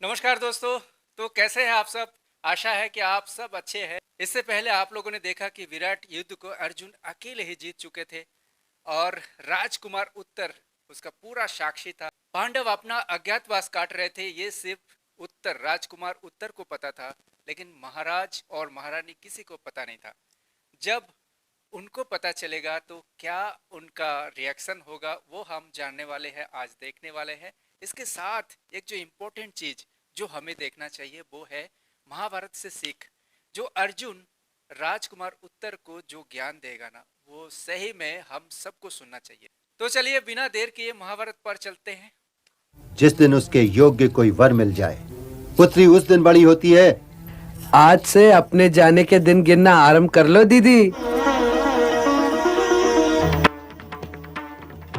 नमस्कार दोस्तों। तो कैसे हैं आप सब? आशा है कि आप सब अच्छे हैं। इससे पहले आप लोगों ने देखा कि विराट युद्ध को अर्जुन अकेले ही जीत चुके थे और राजकुमार उत्तर उसका पूरा साक्षी था। पांडव अपना अज्ञातवास काट रहे थे, ये सिर्फ उत्तर राजकुमार उत्तर को पता था, लेकिन महाराज और महारानी किसी को पता नहीं था। जब उनको पता चलेगा तो क्या उनका रिएक्शन होगा वो हम जानने वाले हैं, आज देखने वाले हैं। इसके साथ एक जो इम्पोर्टेंट चीज जो हमें देखना चाहिए वो है महाभारत से सीख। जो अर्जुन राजकुमार उत्तर को जो ज्ञान देगा ना, वो सही में हम सबको सुनना चाहिए। तो चलिए बिना देर किए महाभारत पर चलते हैं। जिस दिन उसके योग्य कोई वर मिल जाए, पुत्री उस दिन बड़ी होती है। आज से अपने जाने के दिन गिनना आरंभ कर लो दीदी।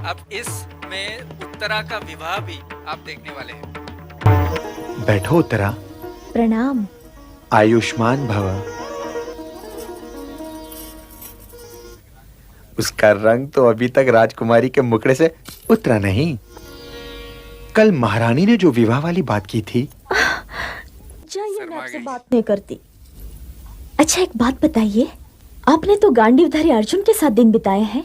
अब इसमें उत्तरा का विवाह भी आप देखने वाले हैं। बैठो उत्तरा। प्रणाम। आयुष्मान भव। उसका रंग तो अभी तक राजकुमारी के मुखड़े से उतरा नहीं। कल महारानी ने जो विवाह वाली बात की थी। जाइए, मैं आपसे बात नहीं करती। अच्छा एक बात बताइए, आपने तो गांडीवधारी अर्जुन के साथ दिन बिताए हैं।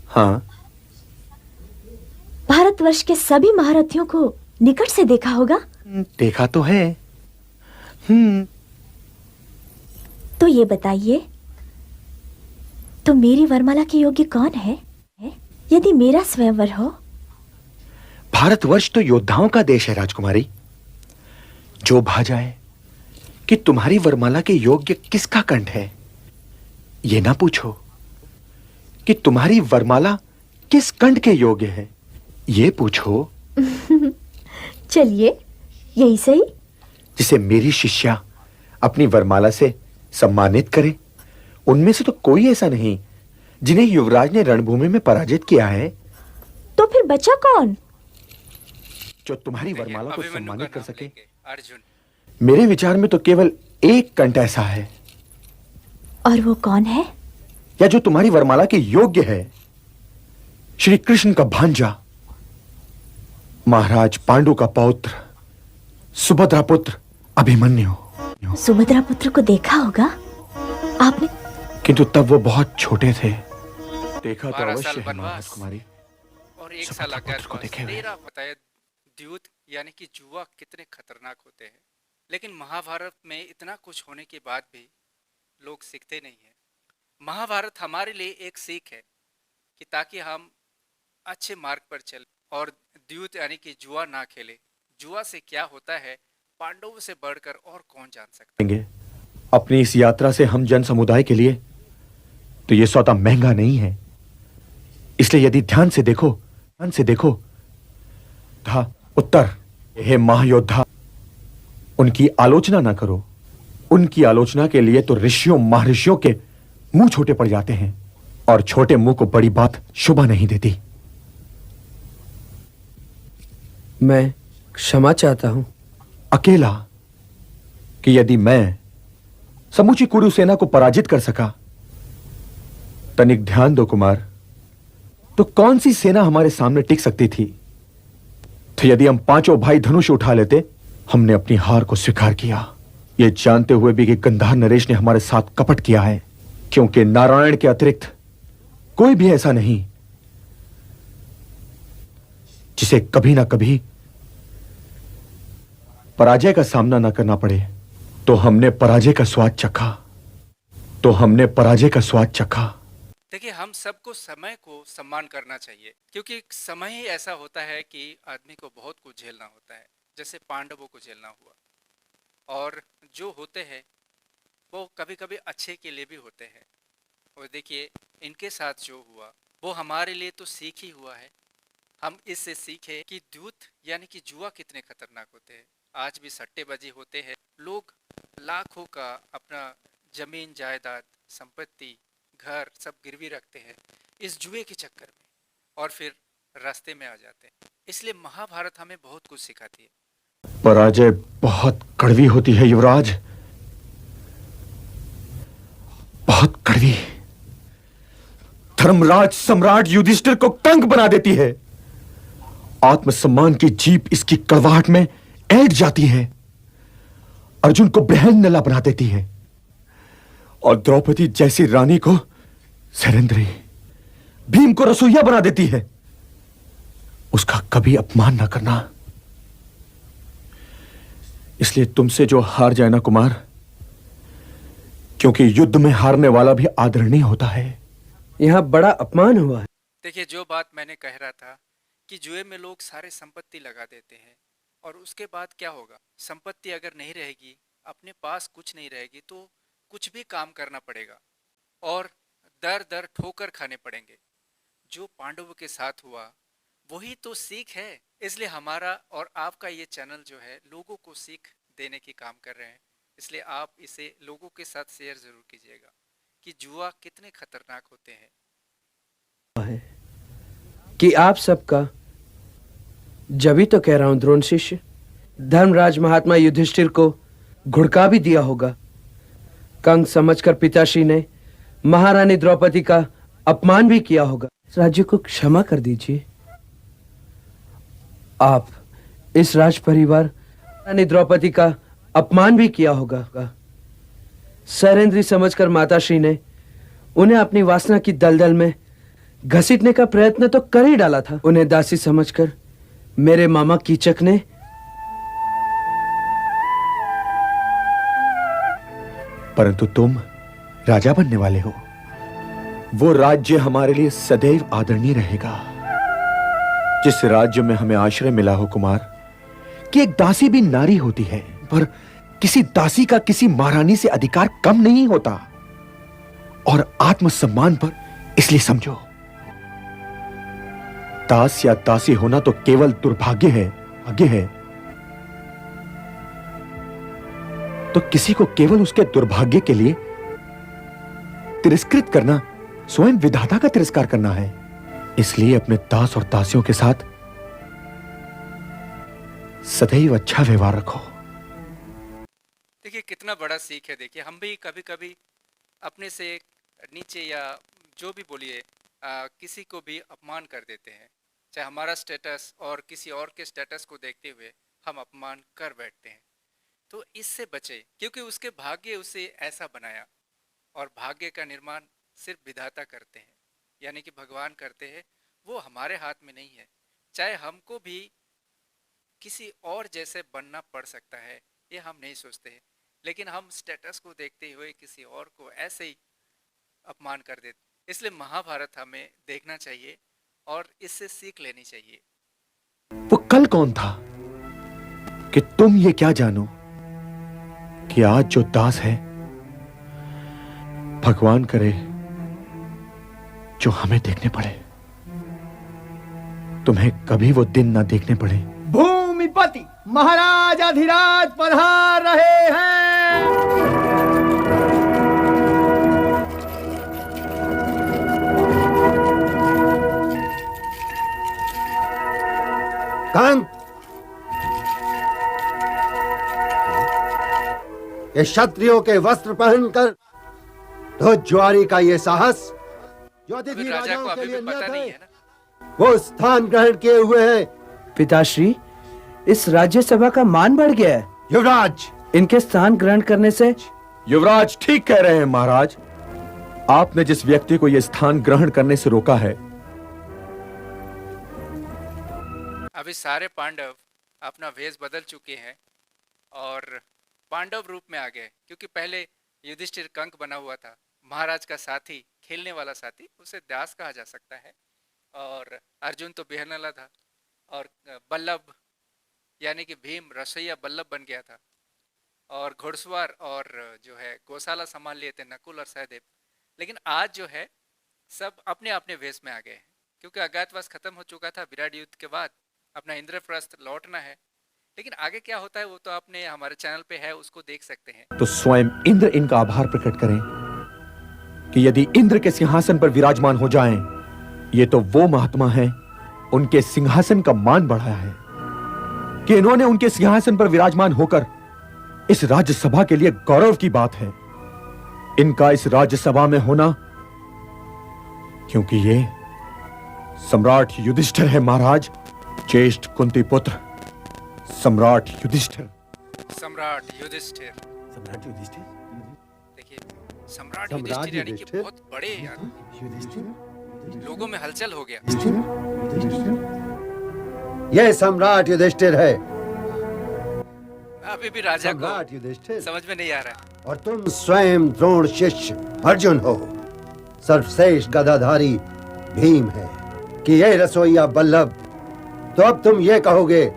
हाँ। भारतवर्ष के सभी महारथियों को निकट से देखा होगा। देखा तो है। तो ये बताइए, तो मेरी वरमाला के योग्य कौन है? यदि मेरा स्वयंवर हो। भारतवर्ष तो योद्धाओं का देश है राजकुमारी। जो भा जाए कि तुम्हारी वरमाला के योग्य किसका कंठ है, ये ना पूछो कि तुम्हारी वरमाला किस कंठ के योग्य है, ये पूछो। चलिए यही सही। जिसे मेरी शिष्या अपनी वरमाला से सम्मानित करे, उनमें से तो कोई ऐसा नहीं जिन्हें युवराज ने रणभूमि में पराजित किया है। तो फिर बचा कौन जो तुम्हारी वरमाला को सम्मानित कर सके? अर्जुन। मेरे विचार में तो केवल एक कंठ ऐसा है। और वो कौन है? या जो तुम्हारी वरमाला के योग्य है, श्री कृष्ण का भांजा, महाराज पांडु का पौत्र, सुभद्रा पुत्र अभिमन्यु। सुभद्रा पुत्र को देखा होगा आपने? किंतु तब वो बहुत छोटे थे। देखा तो 12 अवश्य साल है वनवास राजकुमारी। और 1 साल सुभद्रा पुत्र को अज्ञातवास। देखे हुए। तेरा बताया द्यूत यानी कि जुआ कितने खतरनाक होते हैं। लेकिन महाभारत में इतना कुछ होने के बाद भी लोग सीखते नहीं हैं। महाभारत हमारे लिए एक सीख है कि ताकि हम अच्छे मार्ग पर चले और द्यूत यानी कि जुआ ना खेले। जुआ से क्या होता है, पांडवों से बढ़कर और कौन जान सकता है। अपनी इस यात्रा से हम जन समुदाय के लिए तो ये सौदा महंगा नहीं है। इसलिए यदि ध्यान से देखो था उत्तर, हे महायोद्धा, उनकी आलोचना ना करो। उनकी आलोचना के लिए तो ऋषियों महर्षियों के मुंह छोटे पड़ जाते हैं, और छोटे मुंह को बड़ी बात शोभा नहीं देती। मैं क्षमा चाहता हूं। अकेला कि यदि मैं समूची कुरु सेना को पराजित कर सका, तनिक ध्यान दो कुमार, तो कौन सी सेना हमारे सामने टिक सकती थी? तो यदि हम पांचों भाई धनुष उठा लेते। हमने अपनी हार को स्वीकार किया, यह जानते हुए भी कि गंधार नरेश ने हमारे साथ कपट किया है, क्योंकि नारायण के अतिरिक्त कोई भी ऐसा नहीं जिसे कभी ना कभी पराजय का सामना ना करना पड़े। तो हमने पराजय का स्वाद चखा। देखिए, हम सबको समय को सम्मान करना चाहिए, क्योंकि समय ही ऐसा होता है कि आदमी को बहुत कुछ झेलना होता है, जैसे पांडवों को झेलना हुआ। और जो होते हैं वो कभी कभी अच्छे के लिए भी होते हैं। और देखिए, इनके साथ जो हुआ वो हमारे लिए तो सीख ही हुआ है। हम इससे सीखे कि दूत यानी कि जुआ कितने खतरनाक होते हैं। आज भी सट्टेबाजी होते हैं, लोग लाखों का अपना जमीन जायदाद संपत्ति घर सब गिरवी रखते हैं इस जुए के चक्कर में, और फिर रास्ते में आ जाते हैं। इसलिए महाभारत हमें बहुत कुछ सिखाती है। पराजय बहुत कड़वी होती है युवराज, बहुत कड़वी। धर्मराज सम्राट युधिष्ठिर को कंग बना देती है। आत्मसम्मान की जीप इसकी कड़वाहट में ऐंठ जाती है, अर्जुन को ब्रहण नला बना देती है और द्रौपदी जैसी रानी को सरेंद्री, भीम को रसोइया बना देती है। उसका कभी अपमान ना करना। इसलिए तुमसे जो हार जाए ना कुमार, क्योंकि युद्ध में हारने वाला भी आदरणीय होता है। यहाँ बड़ा अपमान हुआ है। देखिए, जो बात मैंने कह रहा था कि जुए में लोग सारे संपत्ति लगा देते हैं और उसके बाद क्या होगा? संपत्ति अगर नहीं रहेगी, अपने पास कुछ नहीं रहेगी, तो कुछ भी काम करना पड़ेगा और दर दर ठोकर खाने पड़ेंगे। जो पांडवों के साथ हुआ वही तो सीख है। इसलिए हमारा और आपका ये चैनल जो है लोगों को सीख देने की काम कर रहे हैं। इसलिए आप इसे लोगों के साथ शेयर जरूर कीजिएगा कि जुआ कितने खतरनाक होते हैं। कि आप सबका, जभी तो कह रहा हूं द्रोण शिष्य, धर्मराज महात्मा युधिष्ठिर को घुड़का भी दिया होगा। कंग समझकर पिताश्री ने महारानी द्रौपदी का अपमान भी किया होगा। राज्य को क्षमा कर दीजिए। आप इस राज परिवार रानी द्रौपदी का अपमान भी किया होगा। सरेंद्री समझकर माताश्री ने उन्हें अपनी वासना की दलदल में घसीटने का प्रयत्न तो कर ही डाला था। उन्हें दासी समझकर मेरे मामा कीचक ने परंतु तुम राजा बनने वाले हो। वो राज्य हमारे लिए सदैव आदरणीय रहेगा। जिस राज्य में हमें आश्रय मिला हो कुमार, कि एक दासी भी नारी होती है, पर किसी दासी का किसी महारानी से अधिकार कम नहीं होता। और आत्मसम्मान पर इसलिए समझो, दास या दासी होना तो केवल दुर्भाग्य है, भाग्य है। तो किसी को केवल उसके दुर्भाग्य के लिए तिरस्कृत करना स्वयं विधाता का तिरस्कार करना है। इसलिए अपने दास और दासियों के साथ सदैव अच्छा व्यवहार रखो। देखिए कितना बड़ा सीख है। देखिए हम भी कभी कभी अपने से नीचे या जो भी बोलिए किसी को भी अपमान कर देते हैं। चाहे हमारा स्टेटस और किसी और के स्टेटस को देखते हुए हम अपमान कर बैठते हैं। तो इससे बचे, क्योंकि उसके भाग्य उसे ऐसा बनाया और भाग्य का निर्माण सिर्फ विधाता करते हैं, यानी कि भगवान करते हैं। वो हमारे हाथ में नहीं है। चाहे हमको भी किसी और जैसे बनना पड़ सकता है, ये हम नहीं सोचते हैं, लेकिन हम स्टेटस को देखते हुए किसी और को ऐसे ही अपमान कर देते। इसलिए महाभारत हमें देखना चाहिए और इससे सीख लेनी चाहिए। वो कल कौन था कि तुम ये क्या जानो कि आज जो दास है, भगवान करे जो हमें देखने पड़े, तुम्हें कभी वो दिन ना देखने पड़े। भूमिपति महाराज अधिराज पधार रहे हैं। कंग, ये क्षत्रियों के वस्त्र पहनकर ध्वजज्वारी का ये साहस जो अतिथि राजा राजाओं को के अभी लिए भी पता नियत नहीं है, है ना। वो स्थान ग्रहण किए हुए हैं। पिताश्री, इस राज्यसभा का मान बढ़ गया है। युवराज, इनके स्थान ग्रहण करने से युवराज ठीक कह रहे हैं महाराज। आपने जिस व्यक्ति को यह स्थान ग्रहण करने से रोका है, अभी सारे पांडव अपना वेश बदल चुके हैं और पांडव रूप में आ गए। क्योंकि पहले युधिष्ठिर कंक बना हुआ था, महाराज का साथी, खेलने वाला साथी, उसे दास कहा जा सकता है। और अर्जुन तो बिहरनला था और बल्लभ यानी कि भीम रसोइया बल्लभ बन गया था। और घुड़सवार और जो है गौशाला संभाल लिए थे नकुल और सहदेव। लेकिन आज जो है सब अपने अपने वेश में आ गए हैं, क्योंकि अज्ञातवास खत्म हो चुका था। विराट युद्ध के बाद अपना इंद्रप्रस्थ लौटना है। लेकिन आगे क्या होता है वो तो आपने हमारे चैनल पे है, उसको देख सकते हैं। तो स्वयं इंद्र इनका आभार प्रकट करें कि यदि इंद्र के सिंहासन पर विराजमान हो जाएं, ये तो वो महात्मा हैं, उनके सिंहासन का मान बढ़ाया है कि इन्होंने उनके सिंहासन पर विराजमान होकर इस राज्यसभा के लिए गौरव की बात है। इनका इस राज्यसभा में होना, क्योंकि ये सम्राट युधिष्ठिर है महाराज, ज्येष्ठ कुंती पुत्र सम्राट युधिष्ठिर। सम्राट युधिष्ठिर। सम्राट युधिष्ठिर? देखिए, सम्राट सम्राट युधिष्ठिर यानी कि युधिष्ठिर? बहुत बड़े आदमी। लोगों में हलचल हो गया। ये सम्राट युधिष्ठिर है। अभी भी राजा सम्राट को युधिष्ठिर समझ में नहीं आ रहा। और तुम स्वयं द्रोण शिष्य अर्जुन हो। सर्वश्रेष्ठ गदाधारी भीम है कि ये रसोइया बल्लभ। तो अब तुम ये कहोगे?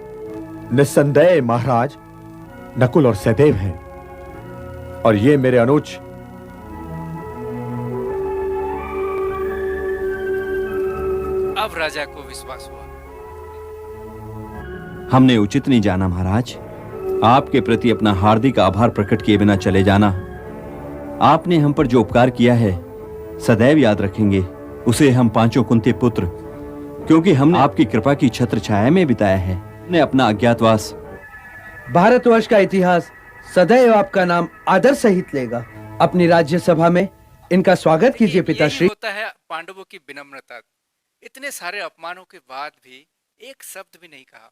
निस्संदेह महाराज, नकुल और सहदेव हैं और ये मेरे अनुज। अब राजा को विश्वास हुआ। हमने उचित नहीं जाना महाराज, आपके प्रति अपना हार्दिक आभार प्रकट किए बिना चले जाना। आपने हम पर जो उपकार किया है सदैव याद रखेंगे उसे हम पांचों कुंती पुत्र, क्योंकि हमने आपकी कृपा की छत्र छाया में बिताया है। हमने अपना अज्ञातवास। भारतवर्ष का इतिहास सदैव आपका नाम आदर सहित लेगा। अपनी राज्यसभा में इनका स्वागत कीजिए यही पिताश्री। होता है पांडवों की विनम्रता। इतने सारे अपमानों के बाद भी एक शब्द भी नहीं कहा,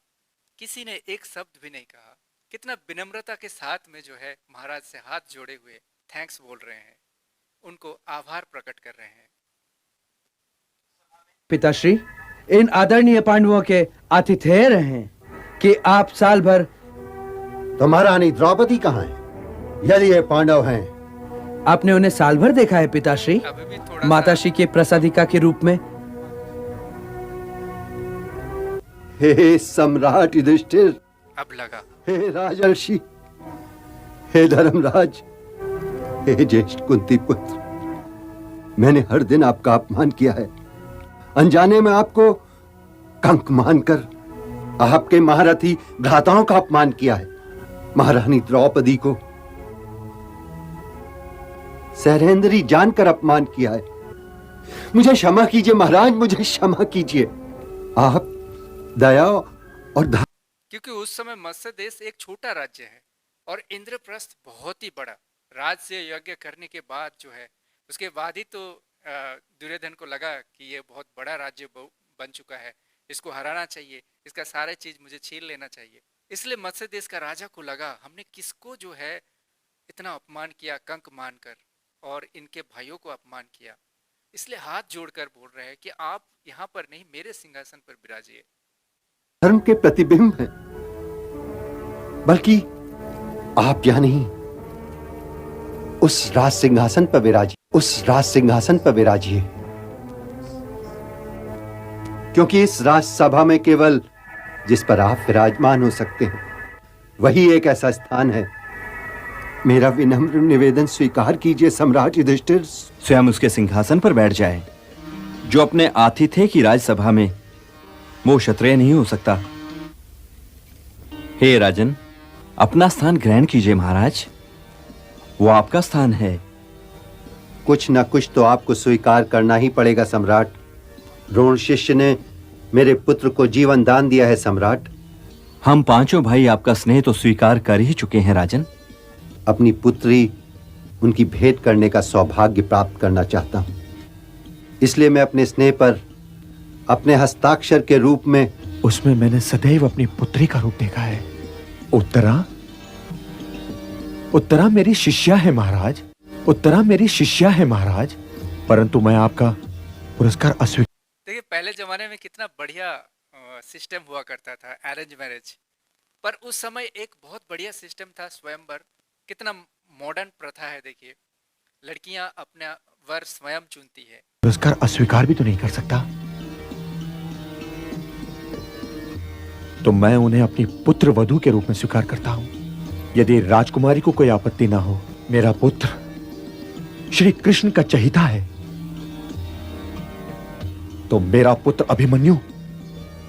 किसी ने एक शब्द भी नहीं कहा। कितना विनम्रता के साथ में जो है महाराज से हाथ जोड़े हुए थैंक्स बोल रहे हैं, उनको आभार प्रकट कर रहे हैं। पिताश्री, इन आदरणीय पांडवों के आतिथेय रहे कि आप साल भर। तो महारानी द्रौपदी कहाँ है? यदि ये पांडव हैं, आपने उन्हें साल भर देखा है पिताश्री? अभी भी थोड़ा माताश्री के प्रसादिका के रूप में। हे सम्राट युधिष्ठिर, अब लगा। हे राजर्षि, हे धर्मराज, हे ज्येष्ठ कुंती पुत्र, मैंने हर दिन आपका अपमान किया है। अनजाने में आपको कंक मानकर आपके महारथी भ्राताओं का अपमान किया है। महारानी द्रौपदी को सहरेंद्री जानकर अपमान किया है। मुझे क्षमा कीजिए महाराज, मुझे क्षमा कीजिए। आप दया और क्योंकि उस समय मत्स्य देश एक छोटा राज्य है और इंद्रप्रस्थ बहुत ही बड़ा। राज से यज्ञ करने के बाद जो है उसके बाद ही तो दुर्योधन को लगा कि ये बहुत बड़ा राज्य बन चुका है, इसको हराना चाहिए, इसका सारे चीज मुझे छीन लेना चाहिए। इसलिए मत्स्य देश का राजा को लगा हमने किसको जो है इतना अपमान किया कंक मानकर, और इनके भाइयों को अपमान किया। इसलिए हाथ जोड़कर बोल रहे हैं कि आप यहाँ पर नहीं, मेरे सिंहासन पर विराजिए। धर्म के प्रतिबिंब हैं, बल्कि आप यहां नहीं, उस राज सिंहासन पर विराजिए, उस राज सिंहासन पर विराजिए। क्योंकि इस राजसभा में केवल जिस पर आप विराजमान हो सकते हैं वही एक ऐसा स्थान है। मेरा विनम्र निवेदन स्वीकार कीजिए सम्राट युधिष्ठिर। स्वयं उसके सिंहासन पर बैठ जाए। जो अपने आतिथ्य की राजसभा में वो क्षत्रिय नहीं हो सकता। हे राजन, अपना स्थान ग्रहण कीजिए महाराज, वो आपका स्थान है। कुछ न कुछ तो आपको स्वीकार करना ही पड़ेगा सम्राट। द्रोण शिष्य ने मेरे पुत्र को जीवन दान दिया है सम्राट। हम पांचों भाई आपका स्नेह तो स्वीकार कर ही चुके हैं राजन। अपनी पुत्री उनकी भेंट करने का सौभाग्य प्राप्त करना चाहता हूं। इसलिए मैं अपने स्नेह पर अपने हस्ताक्षर के रूप में उसमें मैंने सदैव अपनी पुत्री का रूप देखा है। उत्तरा, उत्तरा मेरी शिष्या है महाराज, उत्तरा मेरी शिष्या है महाराज, परंतु मैं आपका पुरस्कार अस्वीकार। देखिए, पहले जमाने में कितना बढ़िया सिस्टम हुआ करता था, अरेंज मैरिज। पर उस समय एक बहुत बढ़िया सिस्टम था स्वयंवर। कितना मॉडर्न प्रथा है। देखिए, लड़कियां अपना वर स्वयं चुनती है। पुरस्कार अस्वीकार भी तो नहीं कर सकता। तो मैं उन्हें अपनी पुत्र वधू के रूप में स्वीकार करता हूं। यदि राजकुमारी को कोई आपत्ति ना हो, मेरा पुत्र श्री कृष्ण का चहिता है, तो मेरा पुत्र अभिमन्यु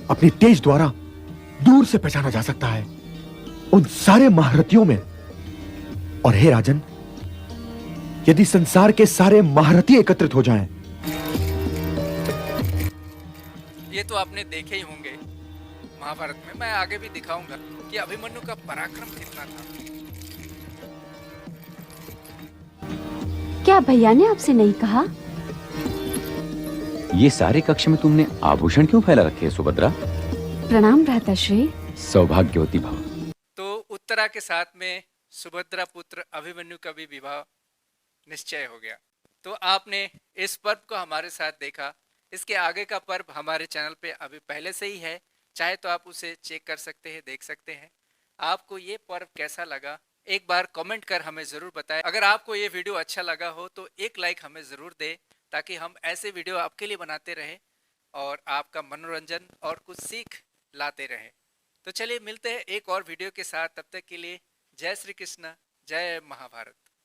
अपनी तेज द्वारा दूर से पहचाना जा सकता है उन सारे महारथियों में। और हे राजन, यदि संसार के सारे महारथी एकत्रित हो जाएं, ये तो आपने देखे ही होंगे महाभारत में। मैं आगे भी दिखाऊंगा कि अभिमन्यु का पराक्रम कितना था। क्या भैया ने आपसे नहीं कहा? ये सारे कक्ष में तुमने आभूषण क्यों फैला रखे हैं सुभद्रा? प्रणाम भ्राताश्री। सौभाग्यवती भव। तो उत्तरा के साथ में सुभद्रा पुत्र अभिमन्यु का भी विवाह निश्चय हो गया। तो आपने इस पर्व को हमारे साथ देखा। इसके आगे का पर्व हमारे चैनल पे अभी पहले से ही है, चाहे तो आप उसे चेक कर सकते हैं, देख सकते हैं। आपको ये पर्व कैसा लगा एक बार कमेंट कर हमें ज़रूर बताएं। अगर आपको ये वीडियो अच्छा लगा हो तो एक लाइक हमें ज़रूर दें, ताकि हम ऐसे वीडियो आपके लिए बनाते रहें और आपका मनोरंजन और कुछ सीख लाते रहें। तो चलिए मिलते हैं एक और वीडियो के साथ, तब तक के लिए जय श्री कृष्ण, जय महाभारत।